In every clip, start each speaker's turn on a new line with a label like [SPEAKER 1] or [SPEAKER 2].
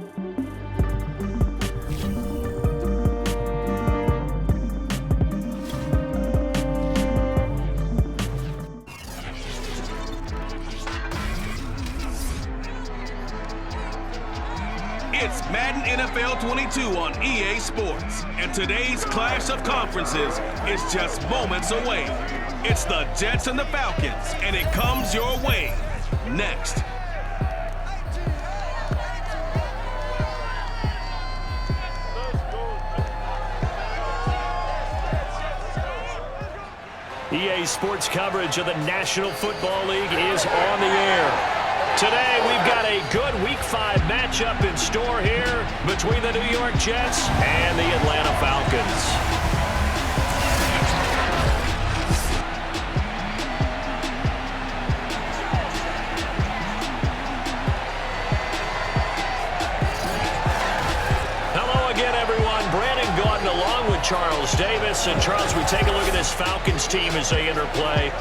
[SPEAKER 1] It's Madden NFL 22 on EA Sports, and today's clash of conferences is just moments away. It's the Jets and the Falcons, and it comes your way next.
[SPEAKER 2] EA Sports coverage of the National Football League is on the air. Today, we've got a good Week 5 matchup in store here between the New York Jets and the Atlanta Falcons. Charles Davis. And Charles, we take a look at this Falcons team as they interplay.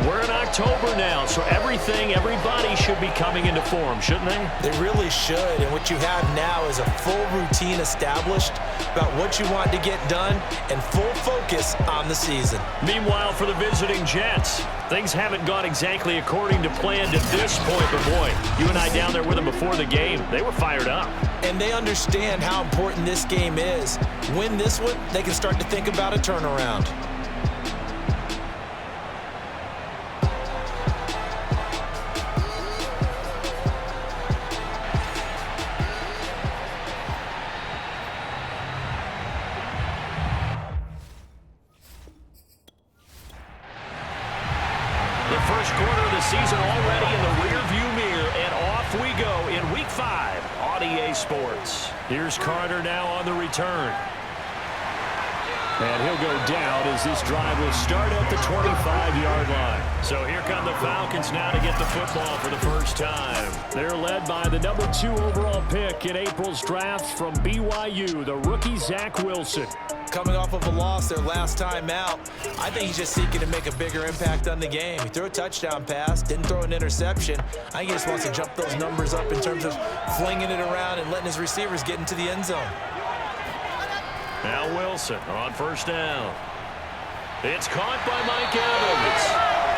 [SPEAKER 2] We're in October now, so everybody should be coming into form, shouldn't they?
[SPEAKER 3] They really should, and what you have now is a full routine established about what you want to get done and full focus on the season.
[SPEAKER 2] Meanwhile, for the visiting Jets, things haven't gone exactly according to plan to this point, but boy, you and I down there with them before the game, they were fired up.
[SPEAKER 3] And they understand how important this game is. Win this one, they can start to think about a turnaround.
[SPEAKER 2] The first quarter of the season already in the rearview mirror, and off we go in Week 5 on EA Sports. Here's Carter now on the return. And he'll go down as this drive will start at the 25-yard line. So here come the Falcons now to get the football for the first time. They're led by the number 2 overall pick in April's draft from BYU, the rookie Zach Wilson.
[SPEAKER 3] Coming off of a loss their last time out, I think he's just seeking to make a bigger impact on the game. He threw a touchdown pass, didn't throw an interception. I think he just wants to jump those numbers up in terms of flinging it around and letting his receivers get into the end zone.
[SPEAKER 2] Now Wilson on first down. It's caught by Mike Evans.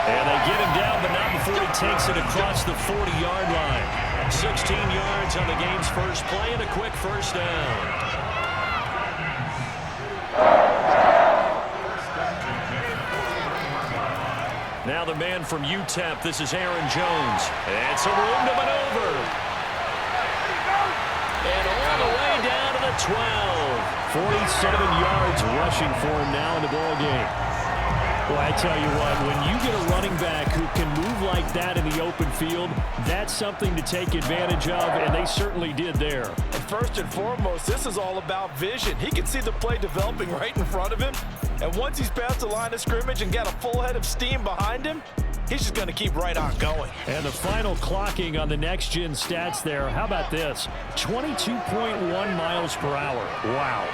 [SPEAKER 2] And they get him down, but not before he takes it across the 40-yard line. 16 yards on the game's first play and a quick first down. Now the man from UTEP, this is Aaron Jones. And some room to maneuver. And all the way down to the 12. 47 yards rushing for him now in the ball game. Well, I tell you what, when you get a running back who can move like that in the open field, that's something to take advantage of, and they certainly did there.
[SPEAKER 4] And first and foremost, this is all about vision. He can see the play developing right in front of him, and once he's past the line of scrimmage and got a full head of steam behind him, he's just going to keep right on going.
[SPEAKER 2] And the final clocking on the next-gen stats there, how about this? 22.1 miles per hour. Wow.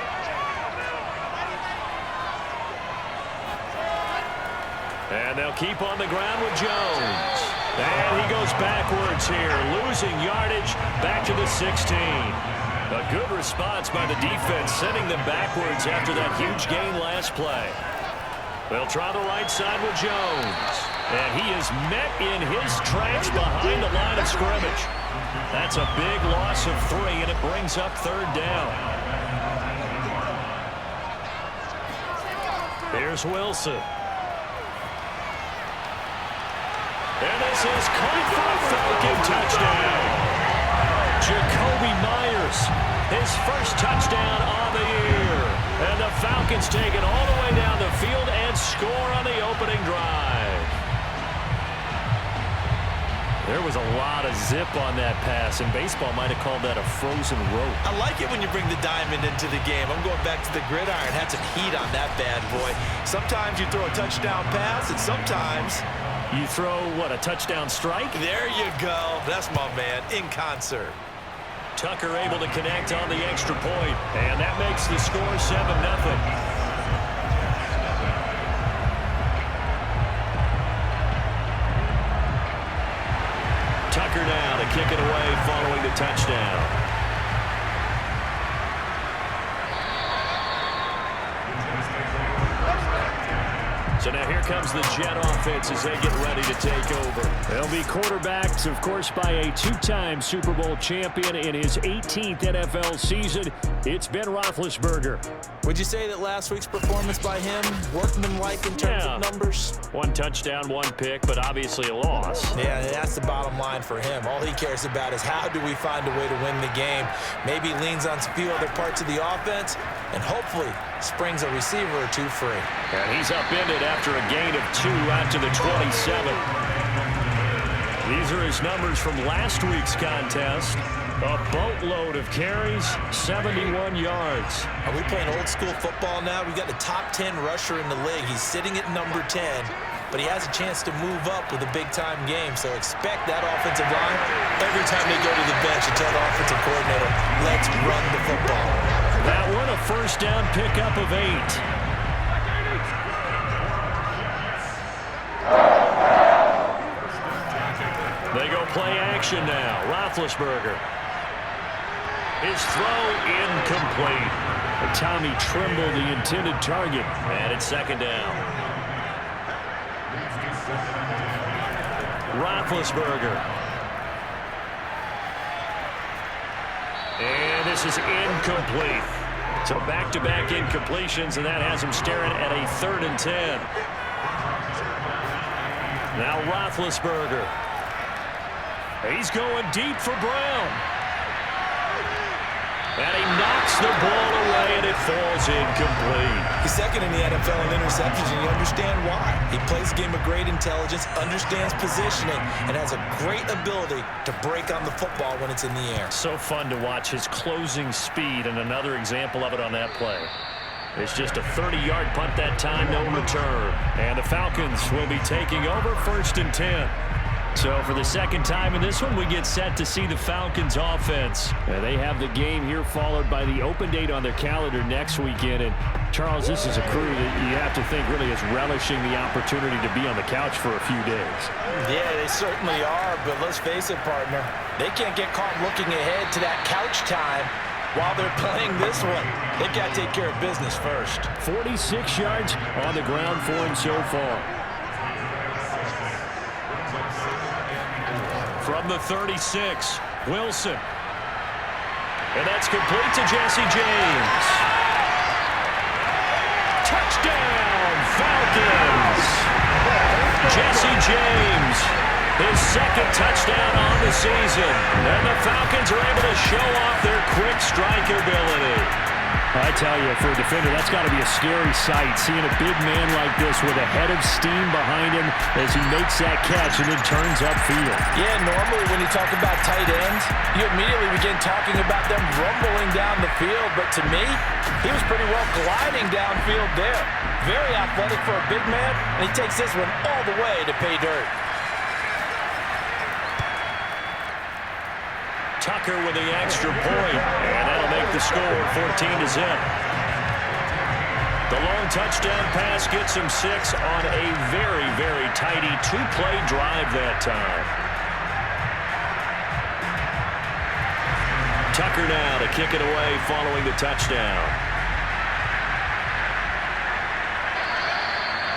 [SPEAKER 2] And they'll keep on the ground with Jones. And he goes backwards here, losing yardage back to the 16. A good response by the defense, sending them backwards after that huge gain last play. They'll try the right side with Jones. And he is met in his tracks behind the line of scrimmage. That's a big loss of 3, and it brings up third down. Here's Wilson. And this is caught for a Falcon touchdown. Jacoby Myers, his first touchdown on the year. And the Falcons take it all the way down the field and score on the opening drive. There was a lot of zip on that pass, and baseball might have called that a frozen rope.
[SPEAKER 3] I like it when you bring the diamond into the game. I'm going back to the gridiron. Had some heat on that bad boy. Sometimes you throw a touchdown pass, and sometimes
[SPEAKER 2] you throw, what, a touchdown strike?
[SPEAKER 3] There you go. That's my man, in concert.
[SPEAKER 2] Tucker able to connect on the extra point, and that makes the score 7-0. Tucker now to kick it away following the touchdown. So now here comes the Jet offense as they get ready to take over. They'll be quarterbacked, of course, by a two-time Super Bowl champion in his 18th NFL season. It's Ben Roethlisberger.
[SPEAKER 3] Would you say that last week's performance by him, workmanlike in terms of numbers?
[SPEAKER 2] 1 touchdown, 1 pick, but obviously a loss.
[SPEAKER 3] Yeah, that's the bottom line for him. All he cares about is how do we find a way to win the game. Maybe leans on a few other parts of the offense, and hopefully springs a receiver or two free.
[SPEAKER 2] And he's upended after a gain of 2 out to the 27. These are his numbers from last week's contest. A boatload of carries, 71 yards.
[SPEAKER 3] Are we playing old school football now? We've got the top 10 rusher in the league. He's sitting at number 10, but he has a chance to move up with a big-time game. So expect that offensive line every time they go to the bench and tell the offensive coordinator, let's run the football.
[SPEAKER 2] That one a first down pickup of 8. They go play action now. Roethlisberger. His throw incomplete. Tommy Tremble, the intended target. And it's second down. Roethlisberger. And this is incomplete. So back-to-back incompletions, and that has him staring at a 3rd and 10. Now Roethlisberger. He's going deep for Brown. And he knocks the ball away, and it falls incomplete.
[SPEAKER 3] He's second in the NFL in interceptions, and you understand why. He plays a game of great intelligence, understands positioning, and has a great ability to break on the football when it's in the air.
[SPEAKER 2] So fun to watch his closing speed, and another example of it on that play. It's just a 30-yard punt that time, no return. And the Falcons will be taking over 1st and 10. So for the second time in this one, we get set to see the Falcons offense. They have the game here followed by the open date on their calendar next weekend. And Charles, this is a crew that you have to think really is relishing the opportunity to be on the couch for a few days.
[SPEAKER 4] Yeah, they certainly are, but let's face it, partner. They can't get caught looking ahead to that couch time while they're playing this one. They've got to take care of business first.
[SPEAKER 2] 46 yards on the ground for him so far. From the 36, Wilson. And that's complete to Jesse James. Touchdown, Falcons! Jesse James, his 2nd touchdown on the season. And the Falcons are able to show off their quick strike ability. I tell you, for a defender, that's got to be a scary sight, seeing a big man like this with a head of steam behind him as he makes that catch and then turns upfield.
[SPEAKER 4] Yeah, normally when you talk about tight ends, you immediately begin talking about them rumbling down the field, but to me, he was pretty well gliding downfield there. Very athletic for a big man, and he takes this one all the way to pay dirt.
[SPEAKER 2] Tucker with the extra point, and that'll make the score 14-0. The long touchdown pass gets him 6 on a very, very tidy 2-play drive that time. Tucker now to kick it away following the touchdown.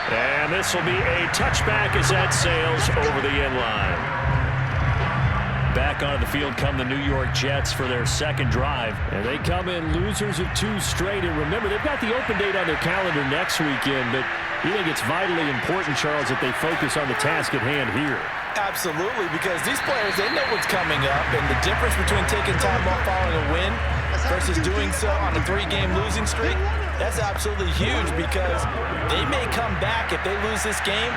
[SPEAKER 2] And this will be a touchback as that sails over the end line. Back onto the field come the New York Jets for their 2nd drive. And they come in losers of 2 straight. And remember, they've got the open date on their calendar next weekend. But you think it's vitally important, Charles, that they focus on the task at hand here.
[SPEAKER 4] Absolutely, because these players, they know what's coming up. And the difference between taking time off following a win versus doing so on a 3-game losing streak, that's absolutely huge, because they may come back if they lose this game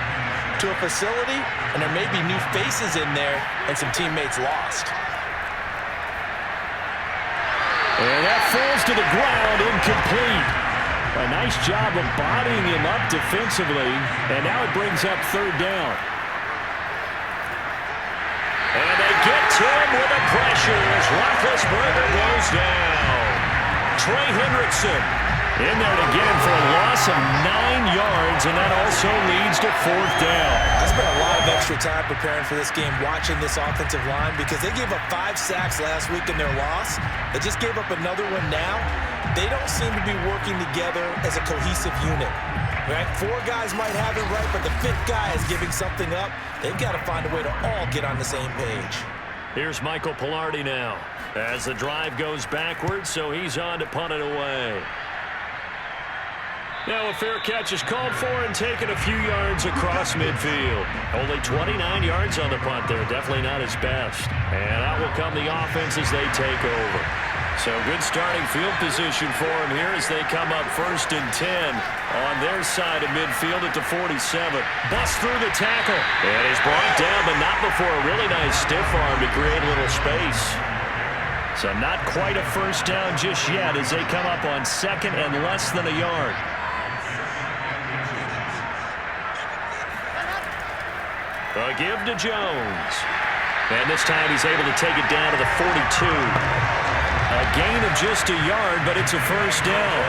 [SPEAKER 4] to a facility, and there may be new faces in there and some teammates lost.
[SPEAKER 2] And that falls to the ground, incomplete. A nice job of bodying him up defensively, and now it brings up 3rd down. And they get to him with the pressure as Roethlisberger goes down. Trey Hendrickson in there to get him for a loss of 9 yards, and that also leads to 4th down.
[SPEAKER 3] I spent a lot of extra time preparing for this game, watching this offensive line, because they gave up 5 sacks last week in their loss. They just gave up another one now. They don't seem to be working together as a cohesive unit. Right? 4 guys might have it right, but the 5th guy is giving something up. They've got to find a way to all get on the same page.
[SPEAKER 2] Here's Michael Pilardi now as the drive goes backwards, so he's on to punt it away. Now a fair catch is called for and taken a few yards across midfield. Only 29 yards on the punt there. Definitely not his best. And out will come the offense as they take over. So good starting field position for him here as they come up 1st and 10 on their side of midfield at the 47. Busts through the tackle. And is brought down, but not before a really nice stiff arm to create a little space. So not quite a first down just yet as they come up on 2nd and less than a yard. A give to Jones. And this time he's able to take it down to the 42. A gain of just a yard, but it's a first down.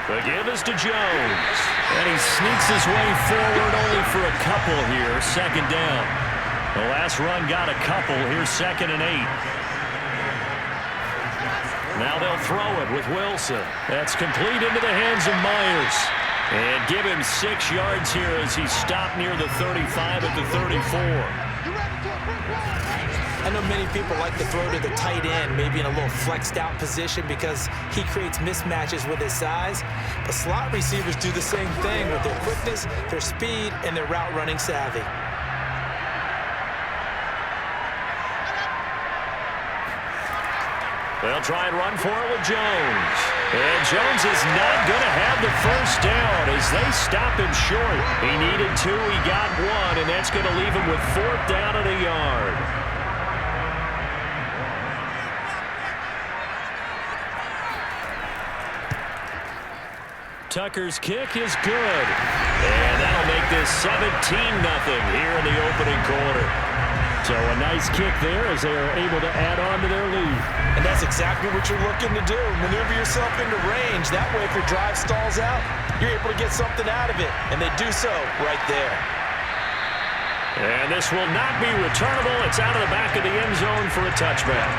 [SPEAKER 2] The give is to Jones. And he sneaks his way forward only for a couple here. 2nd down. The last run got a couple. Here's 2nd and 8. Now they'll throw it with Wilson. That's complete into the hands of Myers. And give him 6 yards here as he stopped near the 35 at the 34.
[SPEAKER 3] I know many people like to throw to the tight end, maybe in a little flexed out position because he creates mismatches with his size. But slot receivers do the same thing with their quickness, their speed, and their route running savvy.
[SPEAKER 2] They'll try and run for it with Jones. And Jones is not going to have the first down as they stop him short. He needed 2, he got 1, and that's going to leave him with 4th down and a yard. Tucker's kick is good. And that'll make this 17-0 here in the opening quarter. So a nice kick there as they are able to add on to their lead.
[SPEAKER 3] And that's exactly what you're looking to do. Maneuver yourself into range. That way, if your drive stalls out, you're able to get something out of it. And they do so right there.
[SPEAKER 2] And this will not be returnable. It's out of the back of the end zone for a touchback.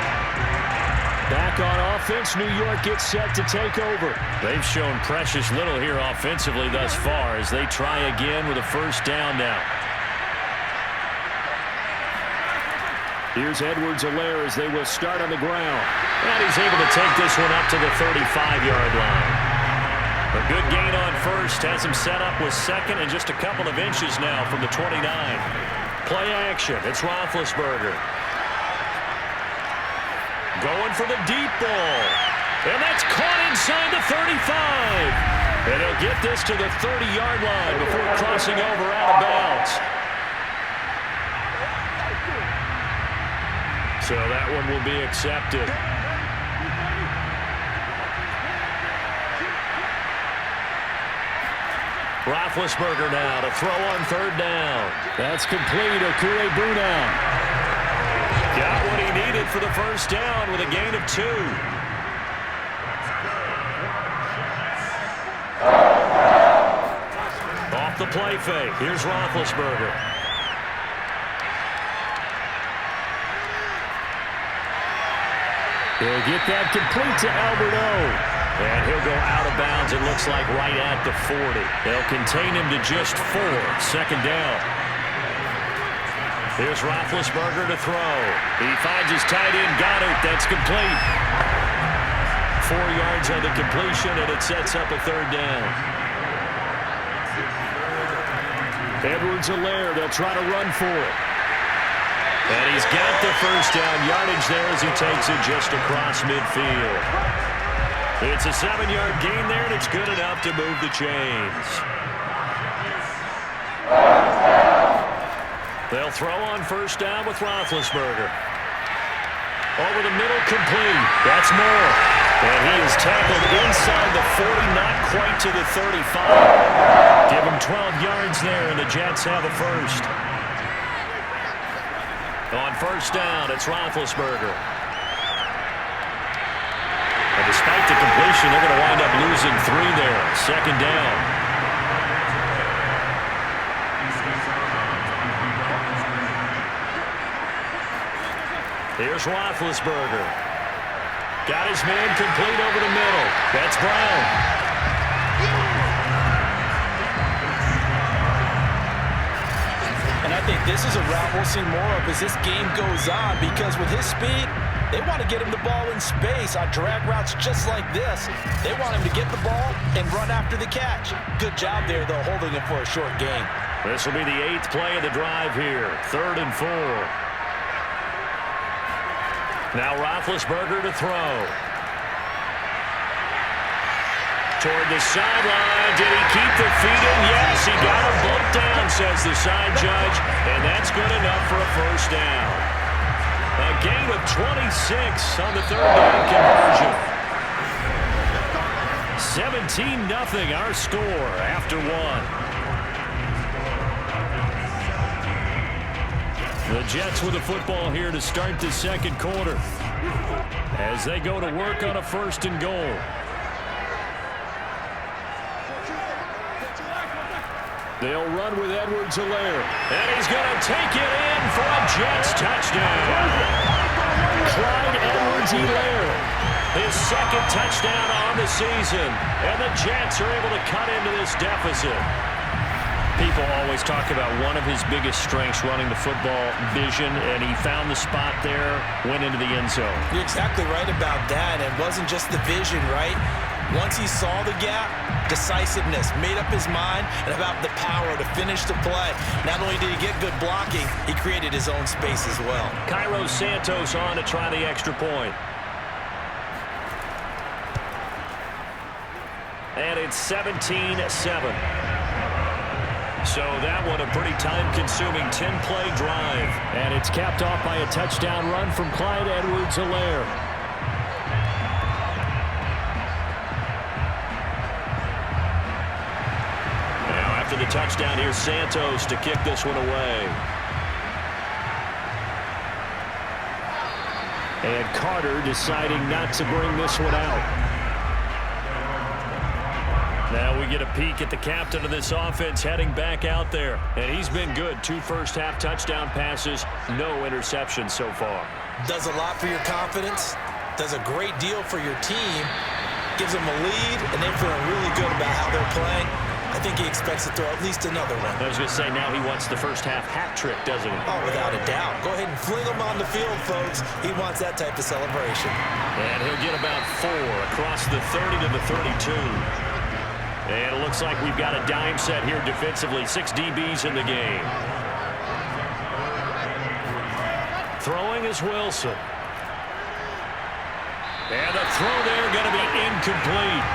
[SPEAKER 2] Back on offense, New York gets set to take over. They've shown precious little here offensively thus far as they try again with a first down now. Here's Edwards-Helaire as they will start on the ground. And he's able to take this one up to the 35-yard line. A good gain on first has him set up with 2nd and just a couple of inches now from the 29. Play action. It's Roethlisberger. Going for the deep ball. And that's caught inside the 35. And he'll get this to the 30-yard line before crossing over out of bounds. So that one will be accepted. Roethlisberger now to throw on 3rd down. That's complete. Okure-Brunau got what he needed for the first down with a gain of 2. Off the play fake. Here's Roethlisberger. He'll get that complete to Alberto. And he'll go out of bounds, it looks like, right at the 40. They'll contain him to just 4. 2nd down. Here's Roethlisberger to throw. He finds his tight end, Goddard. That's complete. 4 yards on the completion, and it sets up a 3rd down. Edwards-Helaire, they'll try to run for it. And he's got the first down yardage there as he takes it just across midfield. It's a 7-yard gain there, and it's good enough to move the chains. They'll throw on first down with Roethlisberger. Over the middle, complete. That's Moore. And he is tackled inside the 40, not quite to the 35. Give him 12 yards there, and the Jets have a first. On first down, it's Roethlisberger. And despite the completion, they're going to wind up losing 3 there. 2nd down. Here's Roethlisberger. Got his man complete over the middle. That's Brown.
[SPEAKER 4] And I think this is a route we'll see more of as this game goes on, because with his speed, they want to get him the ball in space on drag routes just like this. They want him to get the ball and run after the catch. Good job there, though, holding him for a short gain.
[SPEAKER 2] This will be the 8th play of the drive here. 3rd and 4. Now Roethlisberger to throw. Toward the sideline. Did he keep the feet in? Yes, he got him bumped down, says the side judge. And that's good enough for a first down. A gain of 26 on the 3rd down conversion. 17-0 our score after 1. The Jets with the football here to start the second quarter as they go to work on a 1st and goal. They'll run with Edwards-Helaire. And he's going to take it in for a Jets touchdown. Clyde Edwards-Helaire, his 2nd touchdown on the season. And the Jets are able to cut into this deficit. People always talk about one of his biggest strengths running the football, vision, and he found the spot there, went into the end zone.
[SPEAKER 3] You're exactly right about that. It wasn't just the vision, right? Once he saw the gap, decisiveness, made up his mind, and about the power to finish the play. Not only did he get good blocking, he created his own space as well.
[SPEAKER 2] Cairo Santos on to try the extra point. And it's 17-7. So that one a pretty time-consuming 10-play drive. And it's capped off by a touchdown run from Clyde Edwards-Helaire. Now after the touchdown, here's Santos to kick this one away. And Carter deciding not to bring this one out. Now we get a peek at the captain of this offense heading back out there. And he's been good. 2 first-half touchdown passes, no interceptions so far.
[SPEAKER 3] Does a lot for your confidence. Does a great deal for your team. Gives them a lead, and they're feeling really good about how they're playing. I think he expects to throw at least another one.
[SPEAKER 2] I was going to say, now he wants the first-half hat trick, doesn't he?
[SPEAKER 3] Oh, without a doubt. Go ahead and fling him on the field, folks. He wants that type of celebration.
[SPEAKER 2] And he'll get about 4 across the 30 to the 32. And it looks like we've got a dime set here defensively. 6 DBs in the game. Throwing is Wilson. And the throw there going to be incomplete.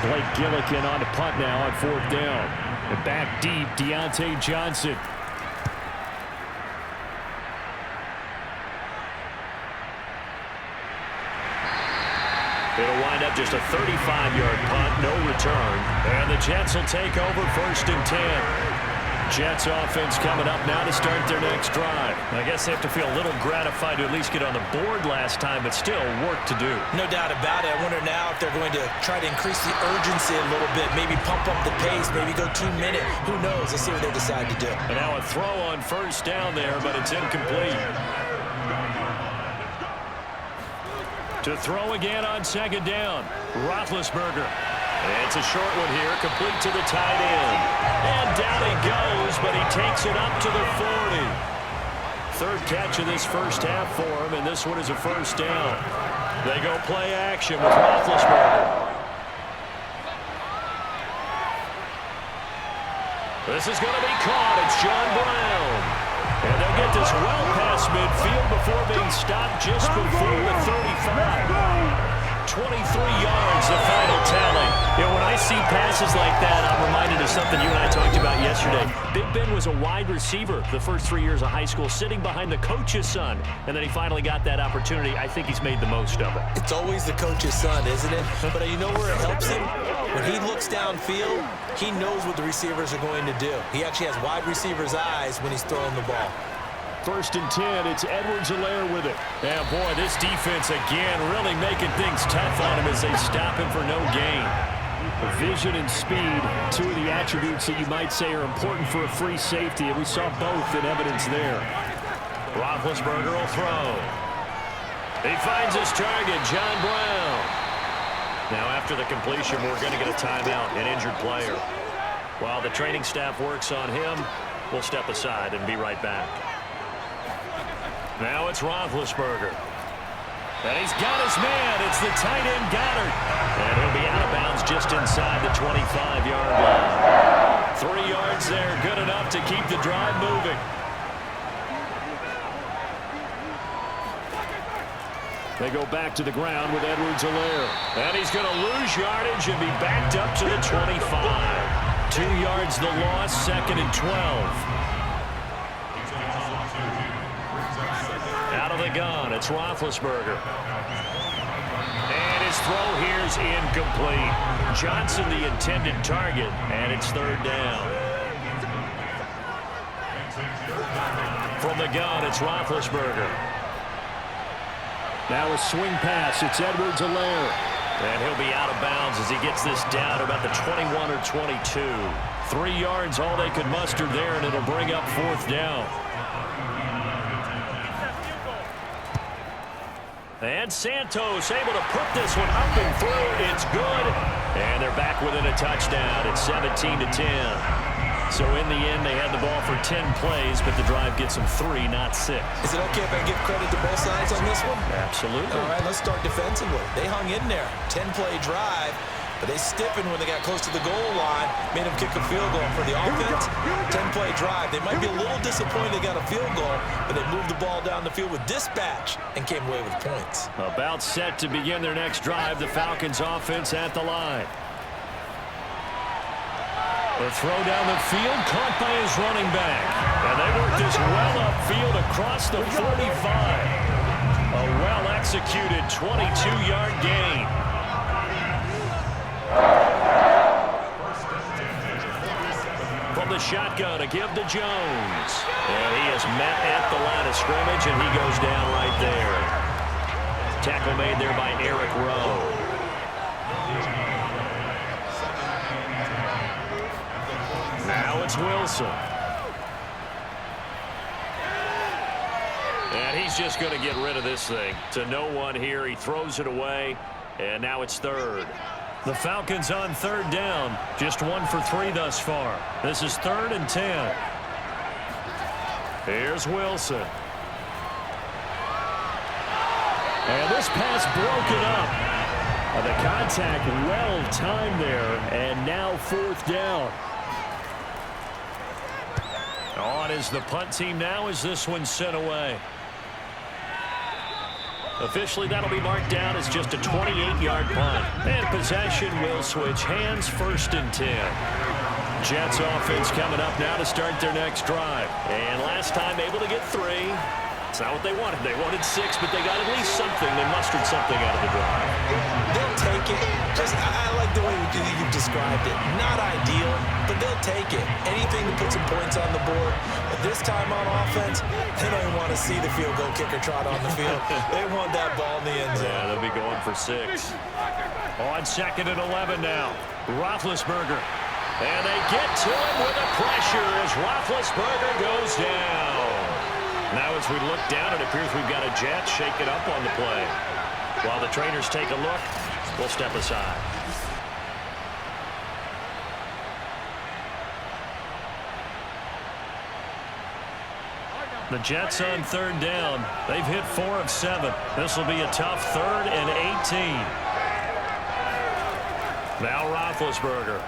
[SPEAKER 2] Blake Gillikin on to punt now on 4th down. And back deep, Deontay Johnson. It'll wind up just a 35-yard punt, no return. And the Jets will take over 1st and 10. Jets offense coming up now to start their next drive. I guess they have to feel a little gratified to at least get on the board last time, but still work to do.
[SPEAKER 3] No doubt about it. I wonder now if they're going to try to increase the urgency a little bit, maybe pump up the pace, maybe go 2-minute. Who knows? Let's see what they decide to do.
[SPEAKER 2] And now a throw on 1st down there, but it's incomplete. To throw again on 2nd down, Roethlisberger. It's a short one here, complete to the tight end. And down he goes, but he takes it up to the 40. 3rd catch of this first half for him, and this one is a 1st down. They go play action with Roethlisberger. This is going to be caught. It's John Brown. And they'll get this well past midfield before being stopped just before the 35. 23 yards, the final tally. You know, when I see passes like that, I'm reminded of something you and I talked about yesterday. Big Ben was a wide receiver the first 3 years of high school, sitting behind the coach's son, and then he finally got that opportunity. I think he's made the most of it.
[SPEAKER 3] It's always the coach's son, isn't it? But you know where it helps him? When he looks downfield, he knows what the receivers are going to do. He actually has wide receivers' eyes when he's throwing the ball.
[SPEAKER 2] 1st and 10, it's Edwards-Helaire with it. Now, boy, this defense again really making things tough on him as they stop him for no gain. Vision and speed, 2 of the attributes that you might say are important for a free safety, and we saw both in evidence there. Roethlisberger will throw. He finds his target, John Brown. Now, after the completion, we're going to get a timeout, an injured player. While the training staff works on him, we'll step aside and be right back. Now it's Roethlisberger. And he's got his man. It's the tight end, Goddard. And he'll be out of bounds just inside the 25-yard line. 3 yards there, good enough to keep the drive moving. They go back to the ground with Edwards-Helaire. And he's going to lose yardage and be backed up to the 25. 2 yards the loss, 2nd and 12. Out of the gun, it's Roethlisberger. And his throw here's incomplete. Johnson the intended target, and it's 3rd down. From the gun, it's Roethlisberger. Now a swing pass, it's Edwards-Helaire. And he'll be out of bounds as he gets this down about the 21 or 22. 3 yards, all they could muster there, and it'll bring up 4th down. And Santos able to put this one up and through. It's good. And they're back within a touchdown. It's 17-10. So in the end, they had the ball for 10 plays, but the drive gets them 3, not 6.
[SPEAKER 3] Is it okay if I give credit to both sides on this one?
[SPEAKER 2] Absolutely.
[SPEAKER 3] All right, let's start defensively. They hung in there. 10-play drive. But they stiffened when they got close to the goal line, made them kick a field goal. For the offense, 10-play drive. They might be a little disappointed they got a field goal, but they moved the ball down the field with dispatch and came away with points.
[SPEAKER 2] About set to begin their next drive, the Falcons offense at the line. The throw down the field, caught by his running back. And they work this well upfield across the 45. A well-executed 22-yard gain. From the shotgun, a give to Jones. And he is met at the line of scrimmage, and he goes down right there. Tackle made there by Eric Rowe. Now it's Wilson. And he's just going to get rid of this thing. To no one here. He throws it away, and now it's 3rd. The Falcons on 3rd down. Just 1 for 3 thus far. This is 3rd and 10. Here's Wilson. And this pass broken up. The contact well timed there. And now 4th down. On is the punt team now as this one's sent away. Officially, that'll be marked down as just a 28-yard punt. And possession will switch hands, 1st and 10. Jets offense coming up now to start their next drive. And last time able to get 3. It's not what they wanted. They wanted 6, but they got at least something. They mustered something out of the drive.
[SPEAKER 3] They'll take it. I like the way you've described it. Not ideal, but they'll take it. Anything to put some points on the board. But this time on offense, they don't even want to see the field goal kicker trot on the field. They want that ball in the end zone.
[SPEAKER 2] Yeah, they'll be going for 6. On 2nd and 11 now. Roethlisberger. And they get to him with the pressure as Roethlisberger goes down. Now as we look down, it appears we've got a Jet shake it up on the play. While the trainers take a look, we'll step aside. The Jets on 3rd down. They've hit 4 of 7. This will be a tough 3rd and 18. Now Roethlisberger.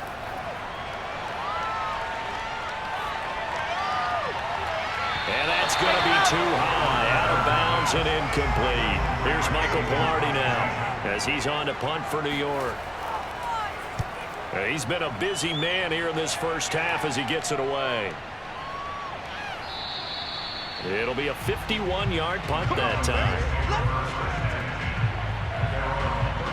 [SPEAKER 2] And that's going to be too high, out of bounds and incomplete. Here's Michael Pilardi now as he's on to punt for New York. He's been a busy man here in this first half as he gets it away. It'll be a 51-yard punt that time.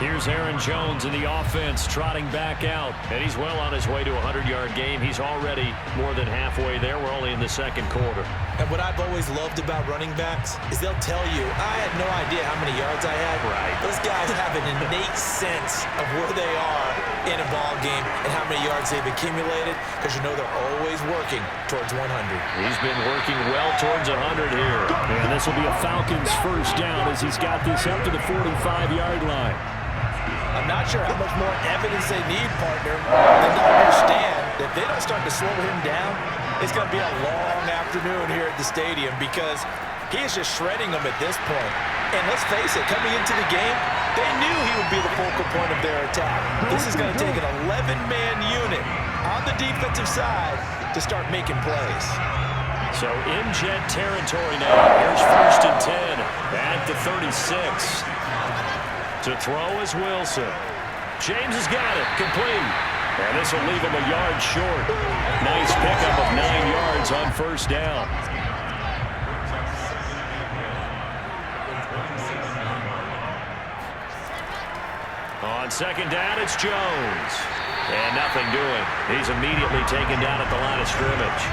[SPEAKER 2] Here's Aaron Jones in the offense trotting back out. And he's well on his way to a 100-yard game. He's already more than halfway there. We're only in the 2nd quarter.
[SPEAKER 3] And what I've always loved about running backs is they'll tell you, I had no idea how many yards I had.
[SPEAKER 2] Right.
[SPEAKER 3] Those guys have an innate sense of where they are in a ball game and how many yards they've accumulated, because you know they're always working towards 100.
[SPEAKER 2] He's been working well towards 100 here. And this will be a Falcons first down as he's got this up to the 45-yard line.
[SPEAKER 3] I'm not sure how much more evidence they need, partner, than to understand that if they don't start to slow him down, it's going to be a long afternoon here at the stadium, because he is just shredding them at this point. And let's face it, coming into the game, they knew he would be the focal point of their attack. This is going to take an 11-man unit on the defensive side to start making plays.
[SPEAKER 2] So in jet territory now. Here's first and 10 at the 36. To throw is Wilson. James has got it. Complete. And this will leave him a yard short. Nice pickup of 9 yards on first down. On second down, it's Jones. And nothing doing. He's immediately taken down at the line of scrimmage.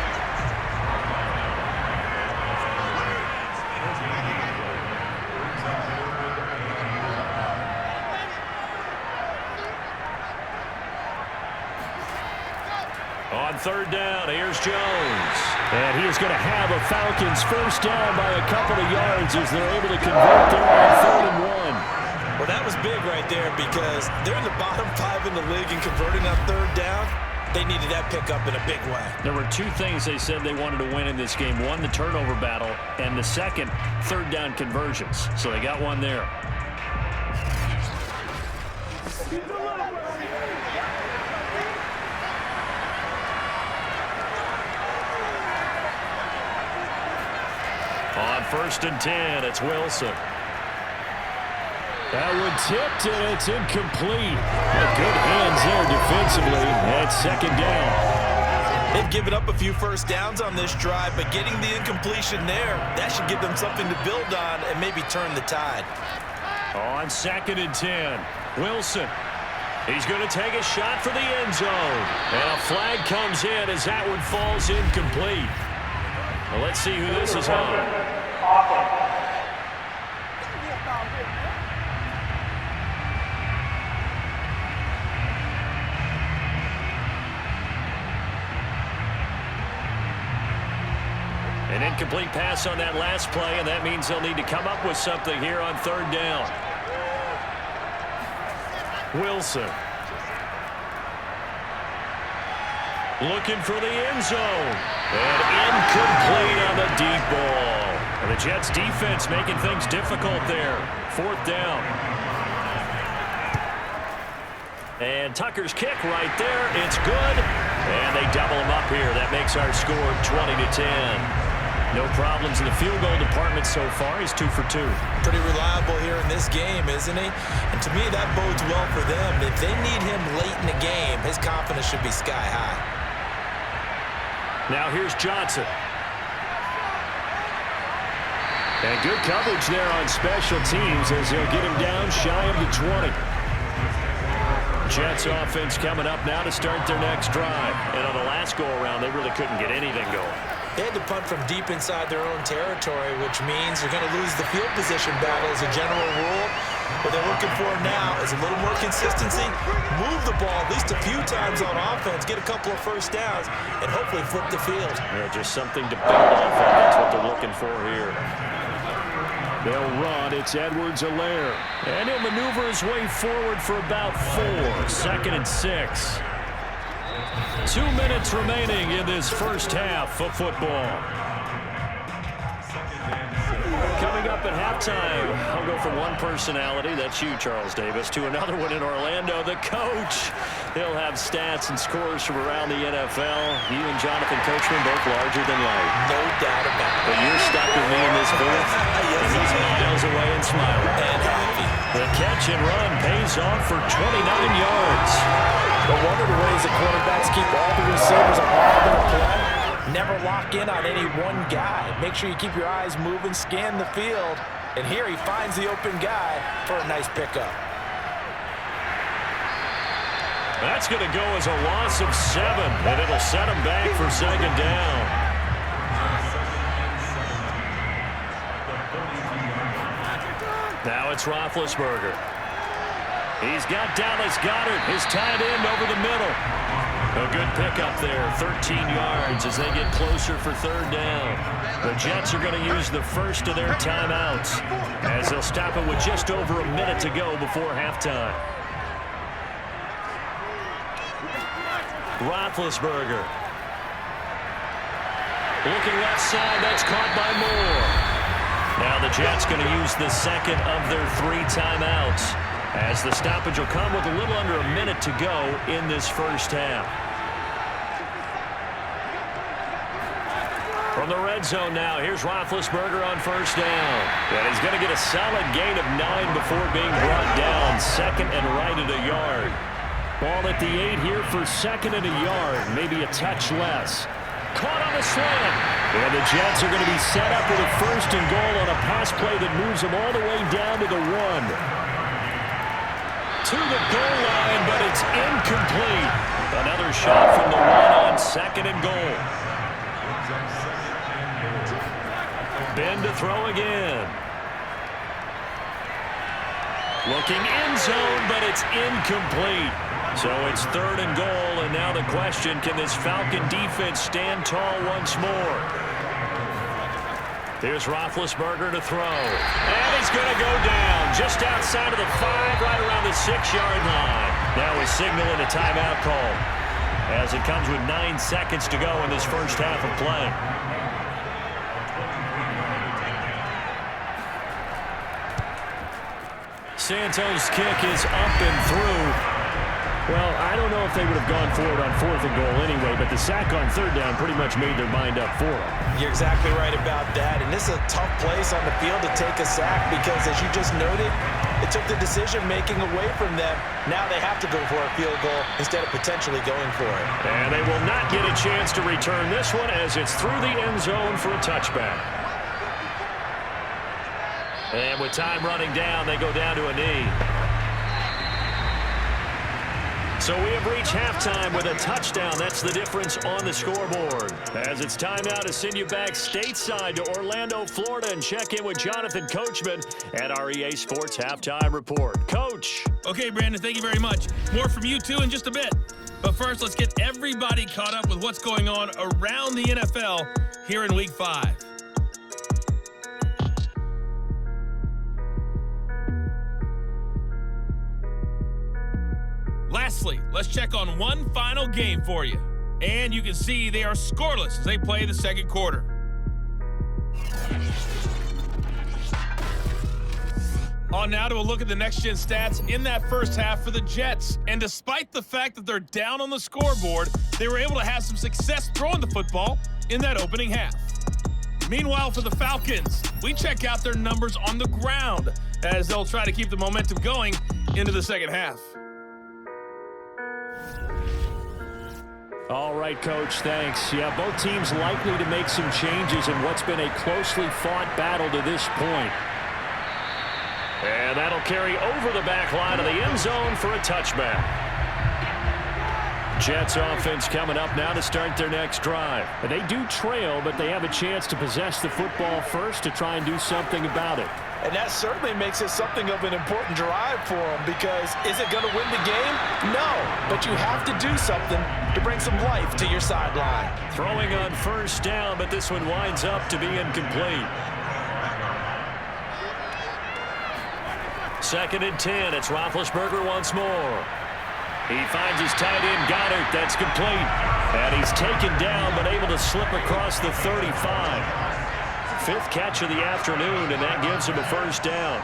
[SPEAKER 2] On third down, here's Jones. And he is going to have a Falcons first down by a couple of yards as they're able to convert there on 3rd and 1.
[SPEAKER 3] Well, that was big right there, because they're in the bottom 5 in the league and converting on third down. They needed that pickup in a big way.
[SPEAKER 2] There were 2 things they said they wanted to win in this game. One, the turnover battle, and the second, third down conversions. So they got one there. On first and 10, it's Wilson. That one tipped, and it's incomplete. Good hands there defensively. That's second down.
[SPEAKER 3] They've given up a few first downs on this drive, but getting the incompletion there, that should give them something to build on and maybe turn the tide.
[SPEAKER 2] On second and 10, Wilson. He's going to take a shot for the end zone. And a flag comes in as that one falls incomplete. Well, let's see who this is on. An incomplete pass on that last play, and that means they'll need to come up with something here on third down. Wilson. Looking for the end zone. And incomplete on the deep ball. And the Jets defense making things difficult there. 4th down. And Tucker's kick right there. It's good. And they double him up here. That makes our score 20-10. No problems in the field goal department so far. He's 2 for 2.
[SPEAKER 3] Pretty reliable here in this game, isn't he? And to me, that bodes well for them. If they need him late in the game, his confidence should be sky high.
[SPEAKER 2] Now here's Johnson. And good coverage there on special teams as they'll get him down shy of the 20. Jets offense coming up now to start their next drive. And on the last go-around, they really couldn't get anything going.
[SPEAKER 3] They had to punt from deep inside their own territory, which means they're going to lose the field position battle as a general rule. What they're looking for now is a little more consistency, move the ball at least a few times on offense, get a couple of first downs, and hopefully flip the field.
[SPEAKER 2] Yeah, just something to build off of. That's what they're looking for here. They'll run. It's Edwards-Helaire. And he'll maneuver his way forward for about 4. 2nd and 6. 2 minutes remaining in this first half of football. Coming up at halftime, I'll go from one personality, that's you, Charles Davis, to another one in Orlando, the coach. He'll have stats and scores from around the NFL. You and Jonathan Coachman both larger than life.
[SPEAKER 3] No doubt about it.
[SPEAKER 2] But you're stuck with me in this booth.
[SPEAKER 3] Yes,
[SPEAKER 2] and he smiles away and smiling.
[SPEAKER 3] And happy.
[SPEAKER 2] The catch and run pays off for 29 yards.
[SPEAKER 3] But one of the ways the quarterbacks keep all the receivers involved in a play, never lock in on any one guy. Make sure you keep your eyes moving, scan the field, and here he finds the open guy for a nice pickup.
[SPEAKER 2] That's going to go as a loss of 7, and it'll set him back for second down. Now it's Roethlisberger. He's got Dallas Goedert, his tight end, over the middle. A good pickup there, 13 yards as they get closer for third down. The Jets are going to use the first of their timeouts as they'll stop it with just over a minute to go before halftime. Roethlisberger. Looking left side, that's caught by Moore. Now the Jets going to use the second of their 3 timeouts as the stoppage will come with a little under a minute to go in this first half. From the red zone now, here's Roethlisberger on first down. And he's going to get a solid gain of 9 before being brought down. Second and right at a yard. Ball at the 8 here for second and a yard, maybe a touch less. Caught on the slant. And the Jets are going to be set up with a first and goal on a pass play that moves them all the way down to the 1. To the goal line, but it's incomplete. Another shot from the 1 on second and goal. Ben to throw again. Looking end zone, but it's incomplete. So it's third and goal, and now the question, can this Falcon defense stand tall once more? Here's Roethlisberger to throw. And he's going to go down just outside of the 5, right around the 6-yard line. Now he's signaling a timeout call as it comes with 9 seconds to go in this first half of play. Santos' kick is up and through. Well, I don't know if they would have gone for it on 4th and goal anyway, but the sack on 3rd down pretty much made their mind up for it.
[SPEAKER 3] You're exactly right about that, and this is a tough place on the field to take a sack because, as you just noted, it took the decision-making away from them. Now they have to go for a field goal instead of potentially going for it.
[SPEAKER 2] And they will not get a chance to return this one as it's through the end zone for a touchback. And with time running down, they go down to a knee. So we have reached halftime with a touchdown. That's the difference on the scoreboard. As it's time now to send you back stateside to Orlando, Florida, and check in with Jonathan Coachman at our EA Sports Halftime Report. Coach.
[SPEAKER 5] Okay, Brandon, thank you very much. More from you, too, in just a bit. But first, let's get everybody caught up with what's going on around the NFL here in Week 5. Lastly, let's check on one final game for you. And you can see they are scoreless as they play the second quarter. On now to a look at the next-gen stats in that first half for the Jets. And despite the fact that they're down on the scoreboard, they were able to have some success throwing the football in that opening half. Meanwhile, for the Falcons, we check out their numbers on the ground as they'll try to keep the momentum going into the second half.
[SPEAKER 2] All right, Coach, thanks. Yeah, both teams likely to make some changes in what's been a closely fought battle to this point. And that'll carry over the back line of the end zone for a touchback. Jets offense coming up now to start their next drive. They do trail, but they have a chance to possess the football first to try and do something about it.
[SPEAKER 3] And that certainly makes it something of an important drive for them because is it going to win the game? No, but you have to do something to bring some life to your sideline.
[SPEAKER 2] Throwing on first down, but this one winds up to be incomplete. Second and 10, it's Roethlisberger once more. He finds his tight end, Goedert, that's complete. And he's taken down, but able to slip across the 35. 5th catch of the afternoon, and that gives him a first down.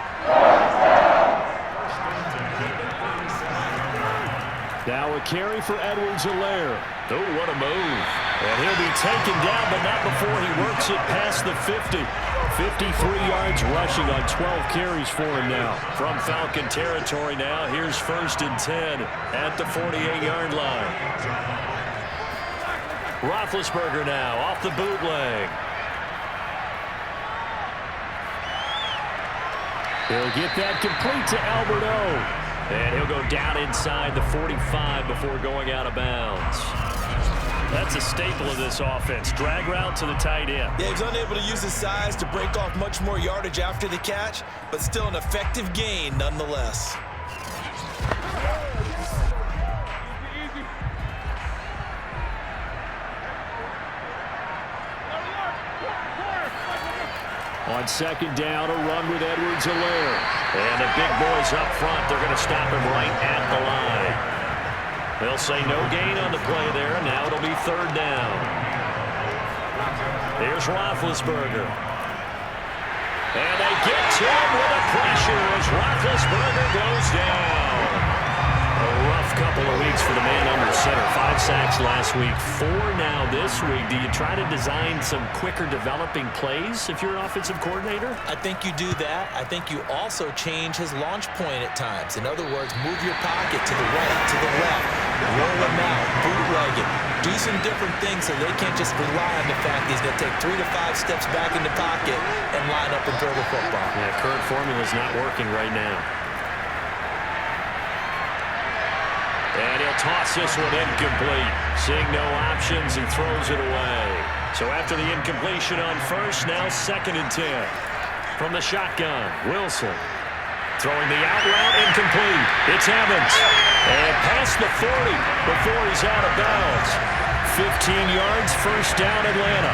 [SPEAKER 2] Now a carry for Edwards-Helaire. Oh, what a move. And he'll be taken down, but not before he works it past the 50. 53 yards rushing on 12 carries for him now. From Falcon territory now, here's 1st and 10 at the 48-yard line. Roethlisberger now off the bootleg. He'll get that complete to Albert O. And he'll go down inside the 45 before going out of bounds. That's a staple of this offense. Drag route to the tight end.
[SPEAKER 3] Yeah, he's unable to use his size to break off much more yardage after the catch, but still an effective gain nonetheless.
[SPEAKER 2] On second down, a run with Edwards-Helaire. And the big boys up front, they're going to stop him right at the line. They'll say no gain on the play there, and now it'll be third down. Here's Roethlisberger. And they get to him with a pressure as Roethlisberger goes down. A rough couple of weeks for the man under center. 5 sacks last week, 4 now this week. Do you try to design some quicker developing plays if you're an offensive coordinator?
[SPEAKER 3] I think you do that. I think you also change his launch point at times. In other words, move your pocket to the right, to the left, roll him out, bootleg it. Do some different things so they can't just rely on the fact he's going to take 3 to 5 steps back in the pocket and line up and throw the football.
[SPEAKER 2] Yeah, current formula is not working right now. And he'll toss this one incomplete. Seeing no options and throws it away. So after the incompletion on first, now 2nd and 10. From the shotgun, Wilson. Throwing the out route, incomplete. It's Evans. And past the 40 before he's out of bounds. 15 yards, first down, Atlanta.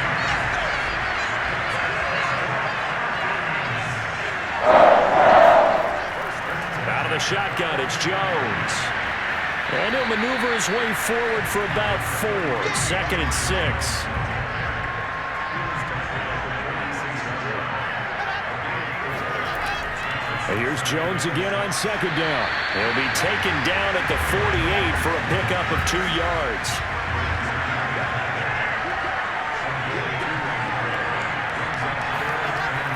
[SPEAKER 2] Out of the shotgun, it's Jones. And he'll maneuver his way forward for about 4. 2nd and 6. And here's Jones again on 2nd down. He'll be taken down at the 48 for a pickup of 2 yards.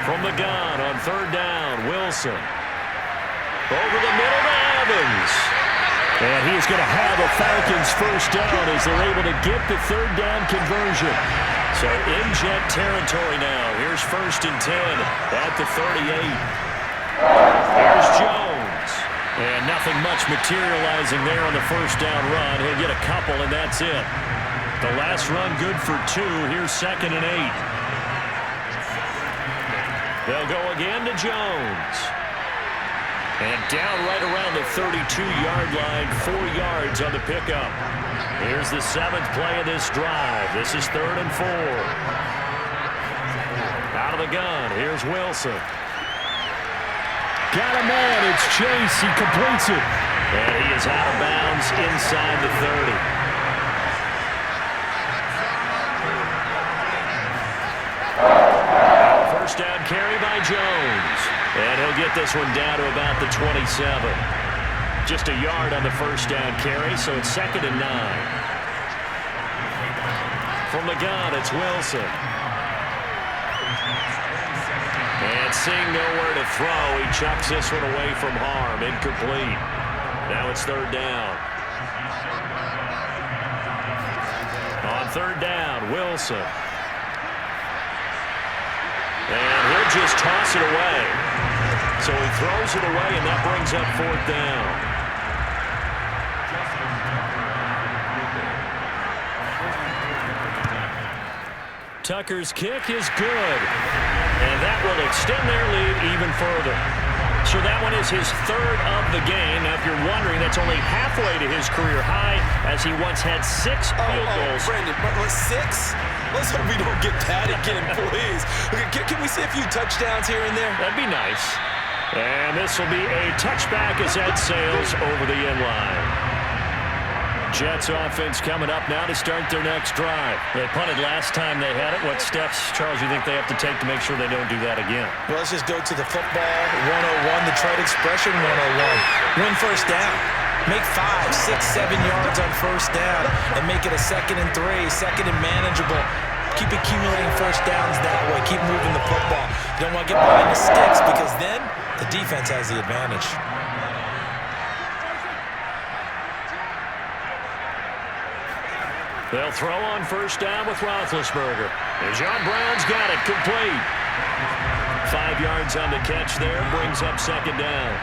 [SPEAKER 2] From the gun on 3rd down, Wilson. Over the middle to Evans. And he is going to have a Falcons first down as they're able to get the 3rd down conversion. So in jet territory now. Here's 1st and 10 at the 38. Here's Jones. And nothing much materializing there on the first down run. He'll get a couple, and that's it. The last run good for 2. Here's 2nd and 8. They'll go again to Jones. And down right around the 32-yard line, 4 yards on the pickup. Here's the 7th play of this drive. This is 3rd and 4. Out of the gun, here's Wilson. Got a man, it's Chase, he completes it. And he is out of bounds inside the 30. First down carry by Jones. And he'll get this one down to about the 27. Just a yard on the first down carry, so it's 2nd and 9. From the gun, it's Wilson. And seeing nowhere to throw, he chucks this one away from harm. Incomplete. Now it's 3rd down. On 3rd down, Wilson. And he'll just toss it away. So he throws it away, and that brings up 4th down. Tucker's kick is good. And that will extend their lead even further. So that one is his 3rd of the game. Now, if you're wondering, that's only halfway to his career high, as he once had 6 field goals.
[SPEAKER 3] Brandon, but 6? Let's hope we don't get that again, please. Can we see a few touchdowns here and there?
[SPEAKER 2] That'd be nice. And this will be a touchback as that sails over the end line. Jets offense coming up now to start their next drive. They punted last time they had it. What steps, Charles, you think they have to take to make sure they don't do that again?
[SPEAKER 3] Well, let's just go to the football 101, the trade expression 101. Win first down. Make 5, 6, 7 yards on first down and make it a 2nd and 3, 2nd and manageable. Keep accumulating first downs that way. Keep moving the football. You don't want to get behind the sticks because then the defense has the advantage.
[SPEAKER 2] They'll throw on first down with Roethlisberger. And John Brown's got it complete. 5 yards on the catch there, brings up 2nd down.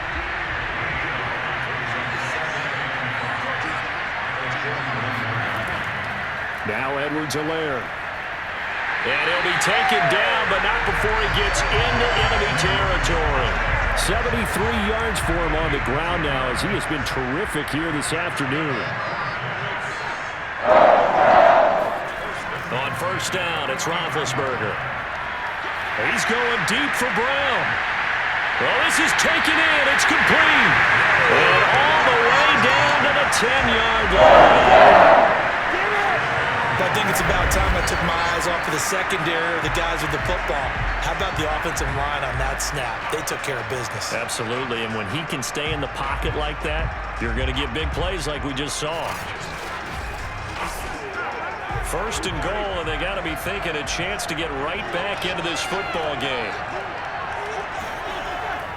[SPEAKER 2] Now Edwards-Helaire. And he'll be taken down, but not before he gets into enemy territory. 73 yards for him on the ground now, as he has been terrific here this afternoon. On first down, it's Roethlisberger. He's going deep for Brown. Well, this is taken in. It's complete. And all the way down to the 10-yard line.
[SPEAKER 3] I think it's about time I took my eyes off of the secondary or the guys with the football. How about the offensive line on that snap? They took care of business.
[SPEAKER 2] Absolutely, and when he can stay in the pocket like that, you're going to get big plays like we just saw. First and goal, and they got to be thinking a chance to get right back into this football game.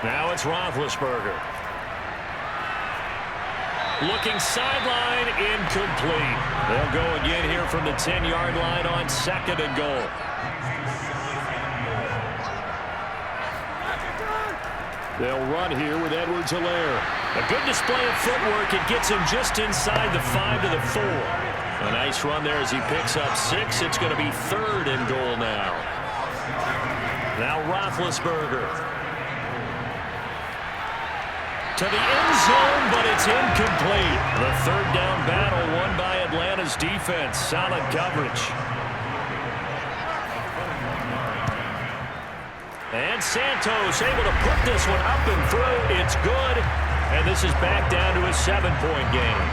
[SPEAKER 2] Now it's Roethlisberger. Looking sideline, incomplete. They'll go again here from the 10-yard line on second and goal. They'll run here with Edwards-Helaire. A good display of footwork. It gets him just inside the 5 to the 4. A nice run there as he picks up 6. It's going to be third and goal now. Now Roethlisberger. To the end zone, but it's incomplete. The third down battle won by Atlanta's defense. Solid coverage. And Santos able to put this one up and through. It's good. And this is back down to a 7-point game.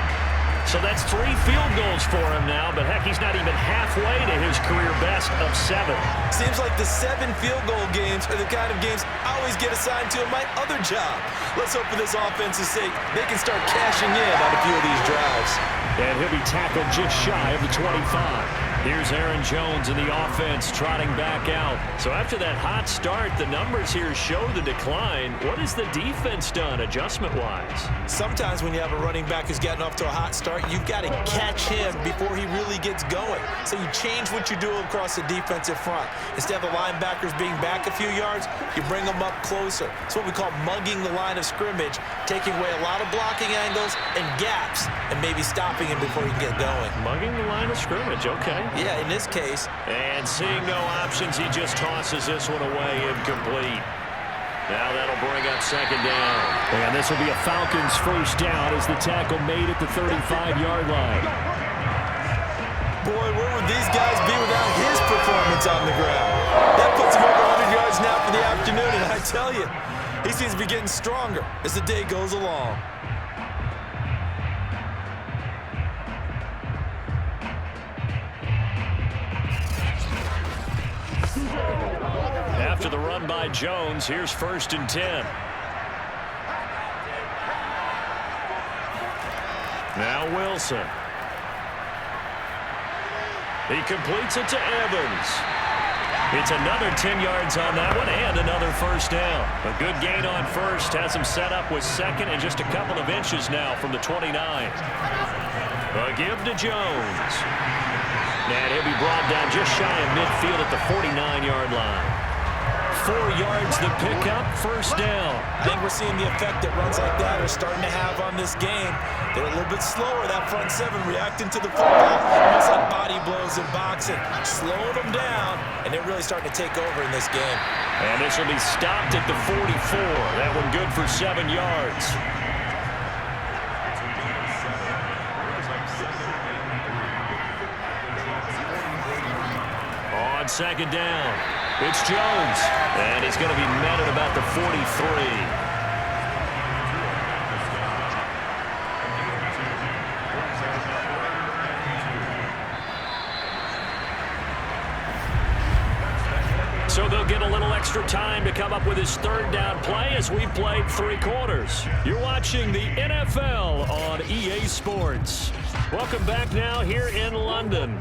[SPEAKER 2] So that's 3 field goals for him now, but heck, he's not even halfway to his career best of 7.
[SPEAKER 3] Seems like the 7 field goal games are the kind of games I always get assigned to in my other job. Let's hope for this offense's sake they can start cashing in on a few of these drives.
[SPEAKER 2] And he'll be tackled just shy of the 25. Here's Aaron Jones in the offense trotting back out. So after that hot start, the numbers here show the decline. What has the defense done adjustment-wise?
[SPEAKER 3] Sometimes when you have a running back who's gotten off to a hot start, you've got to catch him before he really gets going. So you change what you do across the defensive front. Instead of the linebackers being back a few yards, you bring them up closer. It's what we call mugging the line of scrimmage, taking away a lot of blocking angles and gaps, and maybe stopping him before he can get going.
[SPEAKER 2] Mugging the line of scrimmage, okay.
[SPEAKER 3] Yeah, in this case.
[SPEAKER 2] And seeing no options, he just tosses this one away, incomplete. Now that'll bring up second down. And this will be a Falcons first down as the tackle made at the 35-yard line.
[SPEAKER 3] Boy, where would these guys be without his performance on the ground? That puts him over 100 yards now for the afternoon, and I tell you, he seems to be getting stronger as the day goes along.
[SPEAKER 2] After the run by Jones, here's first and 10. Now Wilson. He completes it to Evans. It's another 10 yards on that one and another first down. A good gain on first has him set up with second and just a couple of inches now from the 29. A give to Jones. And he'll be brought down just shy of midfield at the 49-yard line. 4 yards the pickup, first down.
[SPEAKER 3] I think we're seeing the effect that runs like that are starting to have on this game. They're a little bit slower, that front 7, reacting to the football. Almost like body blows in boxing. Slowing them down, and they're really starting to take over in this game.
[SPEAKER 2] And this will be stopped at the 44. That one good for 7 yards. On second down, it's Jones, and he's going to be met at about the 43. So they'll get a little extra time to come up with his third down play as we've played 3 quarters. You're watching the NFL on EA Sports. Welcome back now here in London.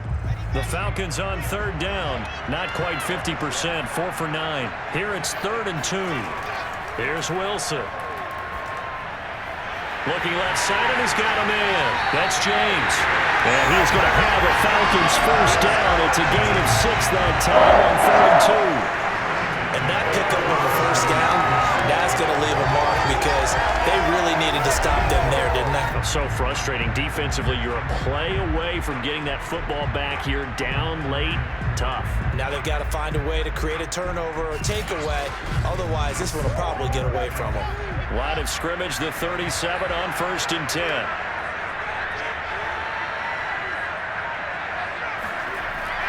[SPEAKER 2] The Falcons on third down, not quite 50%, 4 for 9. Here it's 3rd and 2. Here's Wilson. Looking left side, and he's got a man. That's James. And he's going to have a Falcons first down. It's a gain of 6 that time on 3rd and 2.
[SPEAKER 3] And that pickup of a first down, that's going to leave a mark because they really needed to stop them there, didn't they?
[SPEAKER 2] So frustrating. Defensively, you're a play away from getting that football back here down late. Tough.
[SPEAKER 3] Now they've got to find a way to create a turnover or takeaway. Otherwise, this one will probably get away from them.
[SPEAKER 2] Line of scrimmage, the 37 on 1st and 10.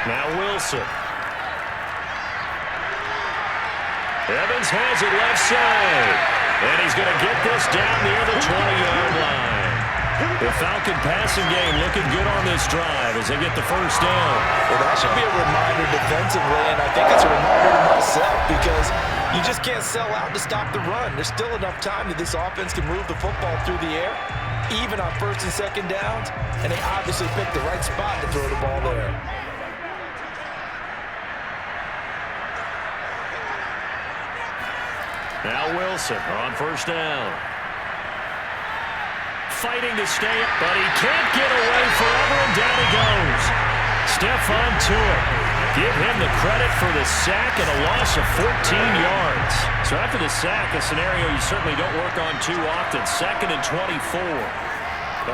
[SPEAKER 2] Now Wilson. Evans has it left side. And he's going to get this down near the 20-yard line. The Falcon passing game looking good on this drive as they get the first down.
[SPEAKER 3] Well, that should be a reminder defensively, and I think it's a reminder to myself because you just can't sell out to stop the run. There's still enough time that this offense can move the football through the air, even on first and second downs, and they obviously picked the right spot to throw the ball there.
[SPEAKER 2] Now Wilson on first down. Fighting to stay up, but he can't get away forever, and down he goes. Stephon Tuitt. Give him the credit for the sack and a loss of 14 yards. So after the sack, a scenario you certainly don't work on too often. 2nd and 24.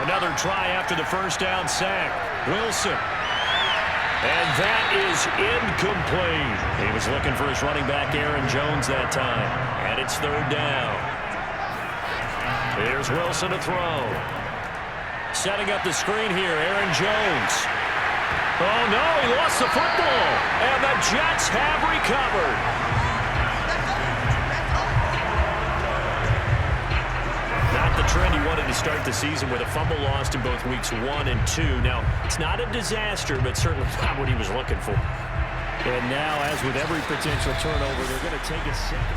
[SPEAKER 2] Another try after the first down sack. Wilson. And that is incomplete. He was looking for his running back, Aaron Jones, that time. And it's 3rd down. Here's Wilson to throw. Setting up the screen here, Aaron Jones. Oh, no, he lost the football. And the Jets have recovered. Not the trend he wanted to start the season with a fumble lost in both weeks 1 and 2. Now, it's not a disaster, but certainly not what he was looking for. And now, as with every potential turnover, they're going to take a second.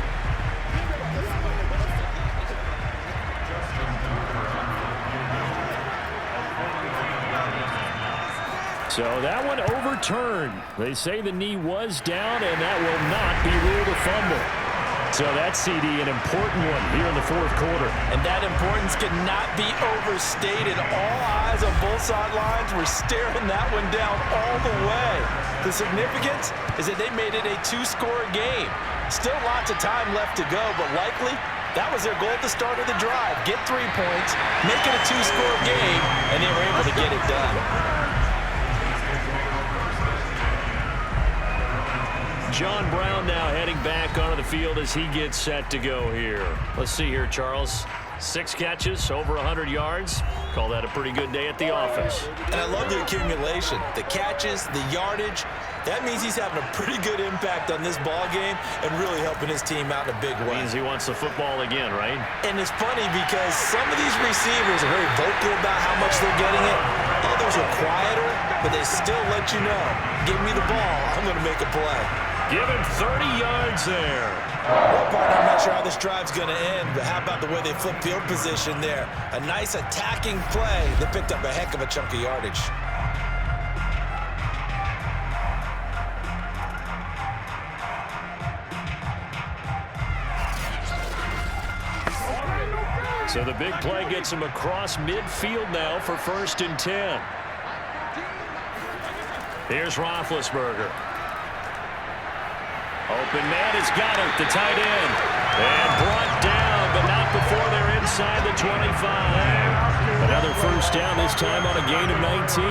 [SPEAKER 2] So that one overturned. They say the knee was down, and that will not be ruled a fumble. So that CD, an important one here in the 4th quarter.
[SPEAKER 3] And that importance cannot be overstated. All eyes on both sidelines were staring that one down all the way. The significance is that they made it a 2-score game. Still lots of time left to go, but likely that was their goal at the start of the drive. Get 3 points, make it a 2-score game, and they were able to get it done.
[SPEAKER 2] John Brown now heading back onto the field as he gets set to go here. Let's see here, Charles. 6 catches, over 100 yards. Call that a pretty good day at the office.
[SPEAKER 3] And I love the accumulation, the catches, the yardage. That means he's having a pretty good impact on this ball game and really helping his team out in a big way.
[SPEAKER 2] Means he wants the football again, right?
[SPEAKER 3] And it's funny because some of these receivers are very vocal about how much they're getting it. Others are quieter, but they still let you know, give me the ball, I'm going to make a play.
[SPEAKER 2] Give him 30 yards there.
[SPEAKER 3] Well, partner, I'm not sure how this drive's going to end, but how about the way they flip field position there? A nice attacking play that picked up a heck of a chunk of yardage.
[SPEAKER 2] So the big play gets him across midfield now for 1st and 10. Here's Roethlisberger. Open man has got it, the tight end. And brought down, but not before they're inside the 25. Another first down, this time on a gain of 19.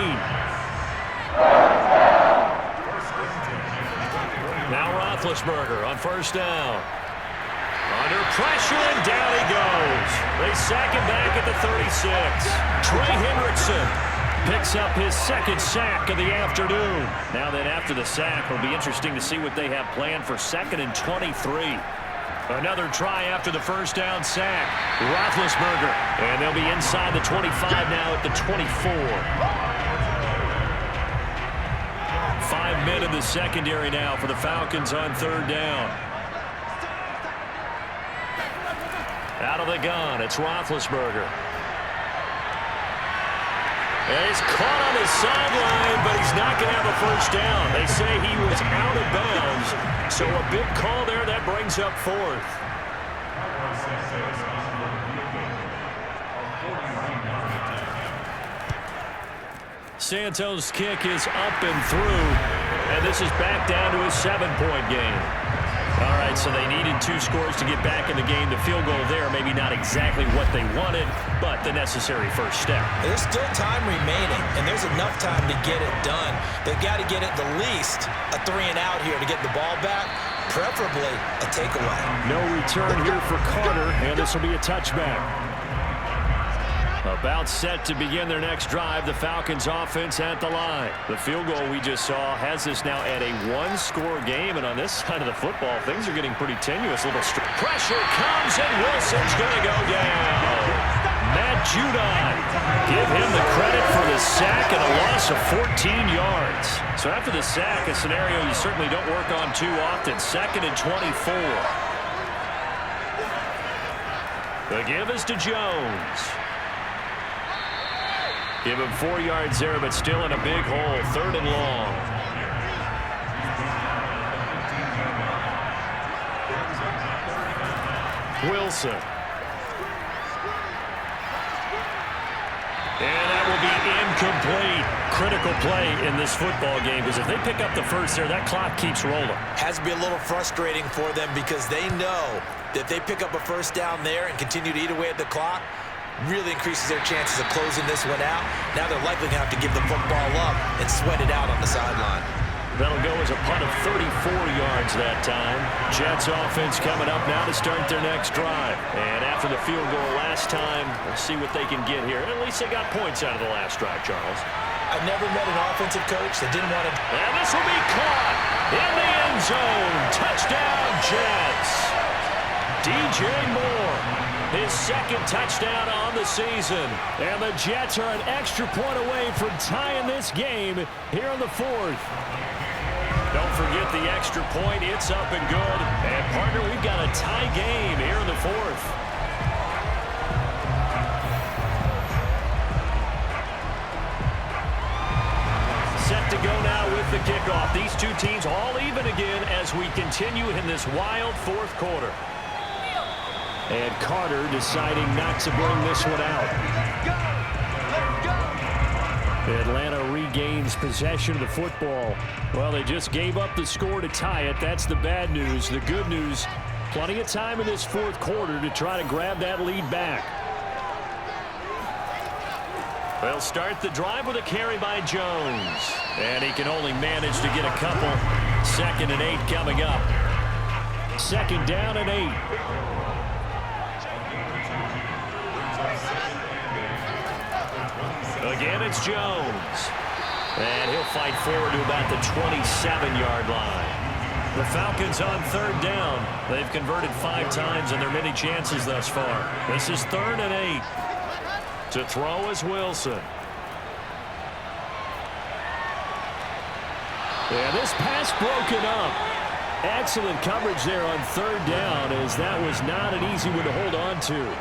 [SPEAKER 2] Now Roethlisberger on first down. Under pressure, and down he goes. They sack him back at the 36. Trey Hendrickson picks up his 2nd sack of the afternoon. Now then, after the sack, it'll be interesting to see what they have planned for 2nd and 23. Another try after the first down sack. Roethlisberger, and they'll be inside the 25 now at the 24. 5 men in the secondary now for the Falcons on 3rd down. Out of the gun, it's Roethlisberger. And he's caught on his sideline, but he's not going to have a first down. They say he was out of bounds, so a big call there that brings up 4th. Santos' kick is up and through, and this is back down to a 7-point game. All right, so they needed 2 scores to get back in the game. The field goal there, maybe not exactly what they wanted, but the necessary first step.
[SPEAKER 3] There's still time remaining, and there's enough time to get it done. They've got to get at the least a 3-and-out here to get the ball back, preferably a takeaway.
[SPEAKER 2] No return here for Carter, and this will be a touchback. About set to begin their next drive. The Falcons offense at the line. The field goal we just saw has this now at a one-score game. And on this side of the football, things are getting pretty tenuous. Pressure comes, and Wilson's going to go down. Matt Judon, give him the credit for the sack and a loss of 14 yards. So after the sack, a scenario you certainly don't work on too often. 2nd and 24. The give is to Jones. Give him 4 yards there, but still in a big hole. 3rd and long. Wilson. And that will be incomplete. Critical play in this football game, because if they pick up the first there, that clock keeps rolling.
[SPEAKER 3] Has to be a little frustrating for them because they know that if they pick up a first down there and continue to eat away at the clock, really increases their chances of closing this one out. Now they're likely going to have to give the football up and sweat it out on the sideline.
[SPEAKER 2] That'll go as a punt of 34 yards that time. Jets offense coming up now to start their next drive. And after the field goal last time, we'll see what they can get here. At least they got points out of the last drive, Charles.
[SPEAKER 3] I've never met an offensive coach that didn't want to...
[SPEAKER 2] And this will be caught in the end zone. Touchdown, Jets. DJ Moore, his 2nd touchdown on the season. And the Jets are an extra point away from tying this game here in the 4th. Don't forget the extra point. It's up and good. And, partner, we've got a tie game here in the 4th. Set to go now with the kickoff. These two teams all even again as we continue in this wild 4th quarter. And Carter deciding not to bring this one out. Atlanta regains possession of the football. Well, they just gave up the score to tie it. That's the bad news. The good news, plenty of time in this 4th quarter to try to grab that lead back. They'll start the drive with a carry by Jones. And he can only manage to get a couple. 2nd and 8 coming up. 2nd down and 8. Again, it's Jones. And he'll fight forward to about the 27-yard line. The Falcons on 3rd down. They've converted 5 times in their many chances thus far. This is 3rd and 8. To throw is Wilson. And this pass broken up. Excellent coverage there on 3rd down, as that was not an easy one to hold on to.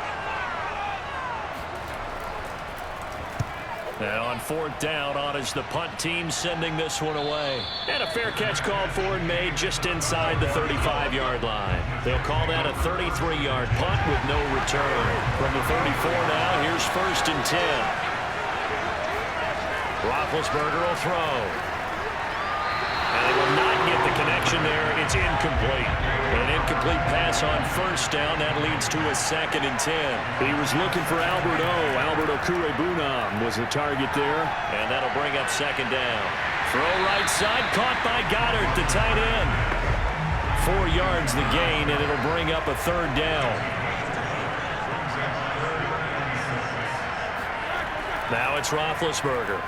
[SPEAKER 2] Now on 4th down, on is the punt team sending this one away. And a fair catch called for and made just inside the 35-yard line. They'll call that a 33-yard punt with no return. From the 34 now, here's 1st and 10. Roethlisberger will throw. And they will not get the connection there. It's incomplete. An incomplete pass on 1st down. That leads to a 2nd and 10. He was looking for Albert Okurebunam was the target there. And that'll bring up 2nd down. Throw right side, caught by Goddard, the tight end. 4 yards the gain, and it'll bring up a 3rd down. Now it's Roethlisberger.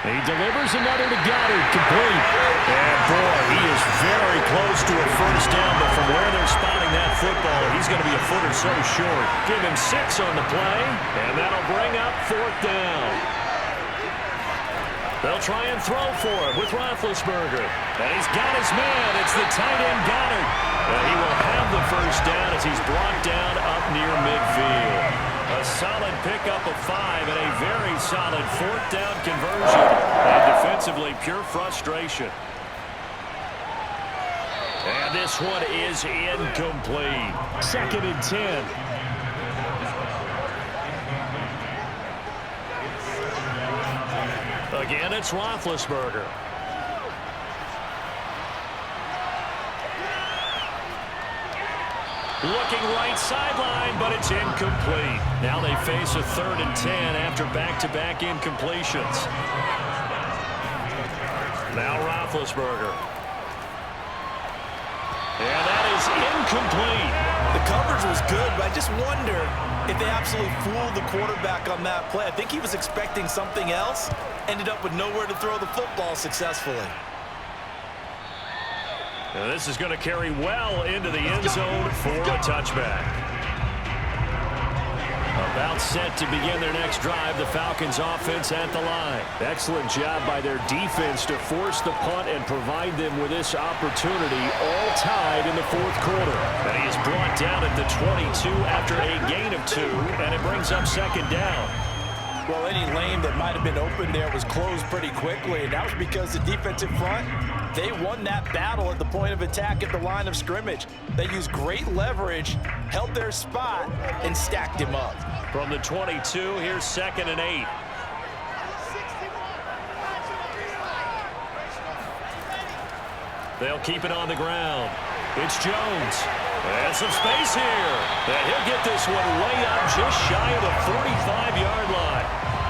[SPEAKER 2] He delivers another to Goddard, complete. And boy, he is very close to a 1st down, but from where they're spotting that football, he's going to be a foot or so short. Give him 6 on the play, and that'll bring up 4th down. They'll try and throw for it with Roethlisberger. And he's got his man. It's the tight end Goddard. And he will have the 1st down as he's brought down up near midfield. A solid pickup of 5 and a very solid 4th down conversion. And defensively, pure frustration. And this one is incomplete. 2nd and 10. Again, it's Roethlisberger. Looking right sideline, but it's incomplete. Now they face a 3rd and 10 after back-to-back incompletions. Now Roethlisberger. And that is incomplete.
[SPEAKER 3] The coverage was good, but I just wonder if they absolutely fooled the quarterback on that play. I think he was expecting something else, ended up with nowhere to throw the football successfully.
[SPEAKER 2] Now this is going to carry well into the end zone for a touchback. About set to begin their next drive, the Falcons offense at the line. Excellent job by their defense to force the punt and provide them with this opportunity, all tied in the fourth quarter. And he is brought down at the 22 after a gain of 2, and it brings up second down.
[SPEAKER 3] Well, any lane that might have been open there was closed pretty quickly, and that was because the defensive front, they won that battle at the point of attack at the line of scrimmage. They used great leverage, held their spot, and stacked him up.
[SPEAKER 2] From the 22, here's 2nd and 8. They'll keep it on the ground. It's Jones. And some space here. And he'll get this one way up just shy of the 45-yard line.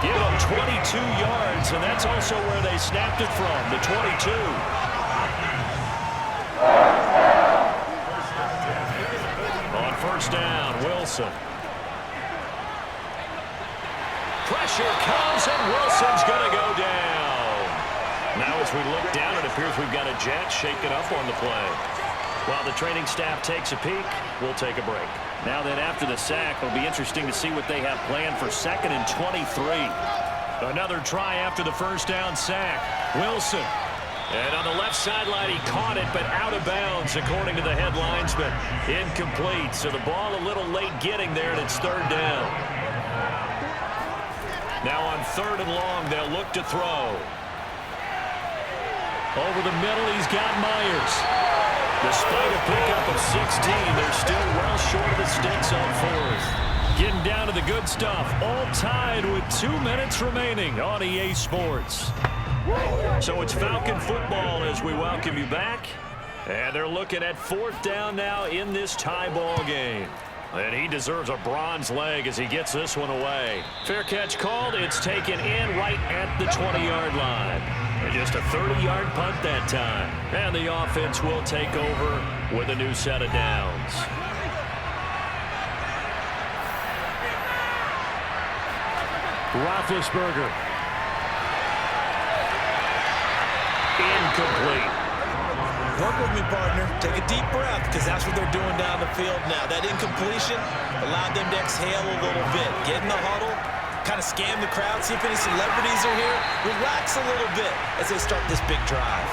[SPEAKER 2] Give him 22 yards, and that's also where they snapped it from, the 22. On first down, Wilson. Pressure comes, and Wilson's going to go down. Now as we look down, it appears we've got a Jet shaken up on the play. While the training staff takes a peek, we'll take a break. Now then, after the sack, it'll be interesting to see what they have planned for 2nd and 23. Another try after the first down sack. Wilson. And on the left sideline, he caught it, but out of bounds, according to the head linesman. Incomplete, so the ball a little late getting there, and it's 3rd down. Now on 3rd and long, they'll look to throw. Over the middle, he's got Myers. Despite a pickup of 16, they're still well short of the sticks on 4th. Getting down to the good stuff, all tied with 2 minutes remaining on EA Sports. So it's Falcon football as we welcome you back. And they're looking at 4th down now in this tie ball game. And he deserves a bronze leg as he gets this one away. Fair catch called. It's taken in right at the 20-yard line. And just a 30-yard punt that time. And the offense will take over with a new set of downs. Roethlisberger. Incomplete.
[SPEAKER 3] Work with me, partner. Take a deep breath, because that's what they're doing down the field now. That incompletion allowed them to exhale a little bit. Get in the huddle, kind of scan the crowd, see if any celebrities are here. Relax a little bit as they start this big drive.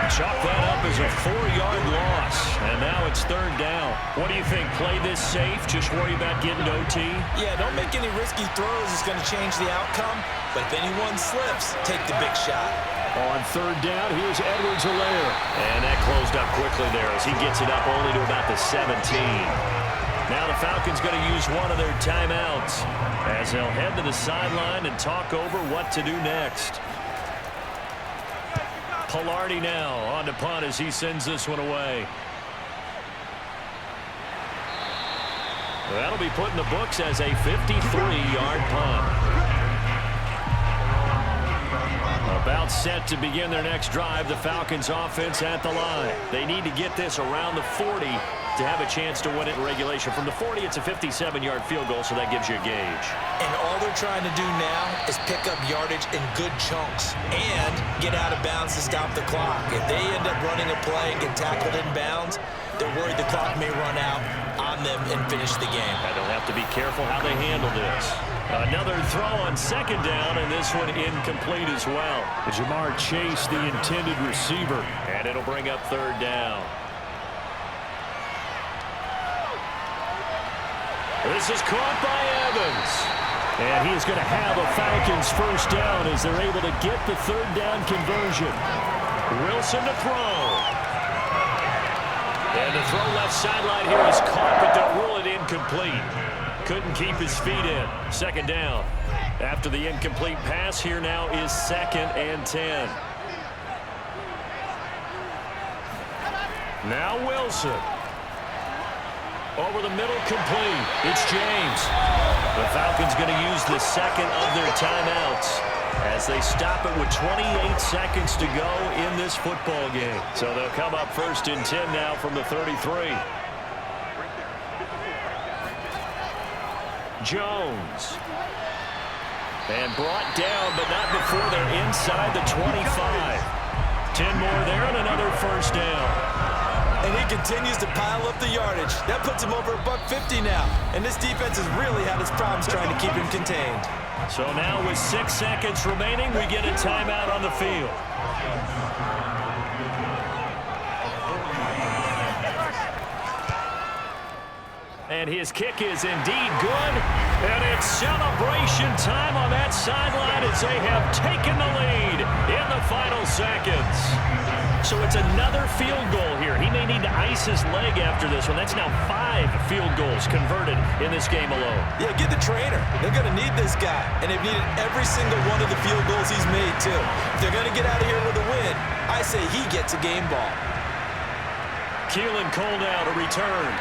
[SPEAKER 2] Chalk that up as a 4-yard loss, and now it's 3rd down. What do you think? Play this safe? Just worry about getting to OT?
[SPEAKER 3] Yeah, don't make any risky throws. It's going to change the outcome. But if anyone slips, take the big shot.
[SPEAKER 2] On 3rd down, here's Edwards-Helaire. And that closed up quickly there as he gets it up only to about the 17. Now the Falcons going to use one of their timeouts as they'll head to the sideline and talk over what to do next. Pilardi now on to punt as he sends this one away. That'll be put in the books as a 53-yard punt. About set to begin their next drive, the Falcons offense at the line. They need to get this around the 40 to have a chance to win it in regulation. From the 40, it's a 57-yard field goal, so that gives you a gauge.
[SPEAKER 3] And all they're trying to do now is pick up yardage in good chunks and get out of bounds to stop the clock. If they end up running a play and get tackled in bounds, they're worried the clock may run out on them and finish the game.
[SPEAKER 2] And they'll have to be careful how they handle this. Another throw on 2nd down, and this one incomplete as well. Jamar Chase, the intended receiver, and it'll bring up 3rd down. This is caught by Evans. And he's going to have a Falcons 1st down as they're able to get the 3rd down conversion. Wilson to throw. And the throw left sideline here is caught, but they'll rule it incomplete. Couldn't keep his feet in. 2nd down. After the incomplete pass, here now is 2nd and 10. Now Wilson. Over the middle, complete. It's James. The Falcons going to use the 2nd of their timeouts as they stop it with 28 seconds to go in this football game. So they'll come up 1st and 10 now from the 33. Jones. And brought down, but not before they're inside the 25. 10 more there and another first down.
[SPEAKER 3] And he continues to pile up the yardage. That puts him over $150 now. And this defense has really had its problems trying to keep him contained.
[SPEAKER 2] So now with 6 seconds remaining, we get a timeout on the field. And his kick is indeed good. And it's celebration time on that sideline as they have taken the lead in the final seconds. So it's another field goal here. He may need to ice his leg after this one. That's now 5 field goals converted in this game alone.
[SPEAKER 3] Yeah, get the trainer. They're going to need this guy. And they've needed every single one of the field goals he's made, too. If they're going to get out of here with a win, I say he gets a game ball.
[SPEAKER 2] Keelan Cole now to return.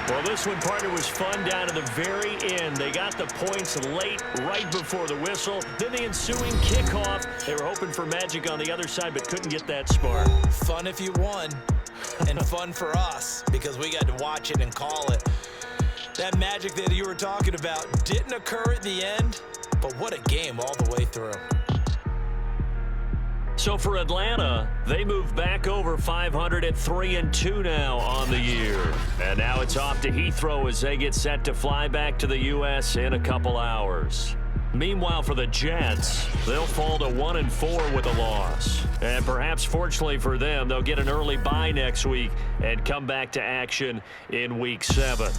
[SPEAKER 2] Well, this one, partner, was fun down to the very end. They got the points late, right before the whistle. Then the ensuing kickoff. They were hoping for magic on the other side, but couldn't get that spark.
[SPEAKER 3] Fun if you won, and fun for us, because we got to watch it and call it. That magic that you were talking about didn't occur at the end, but what a game all the way through.
[SPEAKER 2] So for Atlanta, they move back over 500 at 3-2 now on the year. And now it's off to Heathrow as they get set to fly back to the U.S. in a couple hours. Meanwhile, for the Jets, they'll fall to 1-4 with a loss. And perhaps fortunately for them, they'll get an early bye next week and come back to action in Week 7.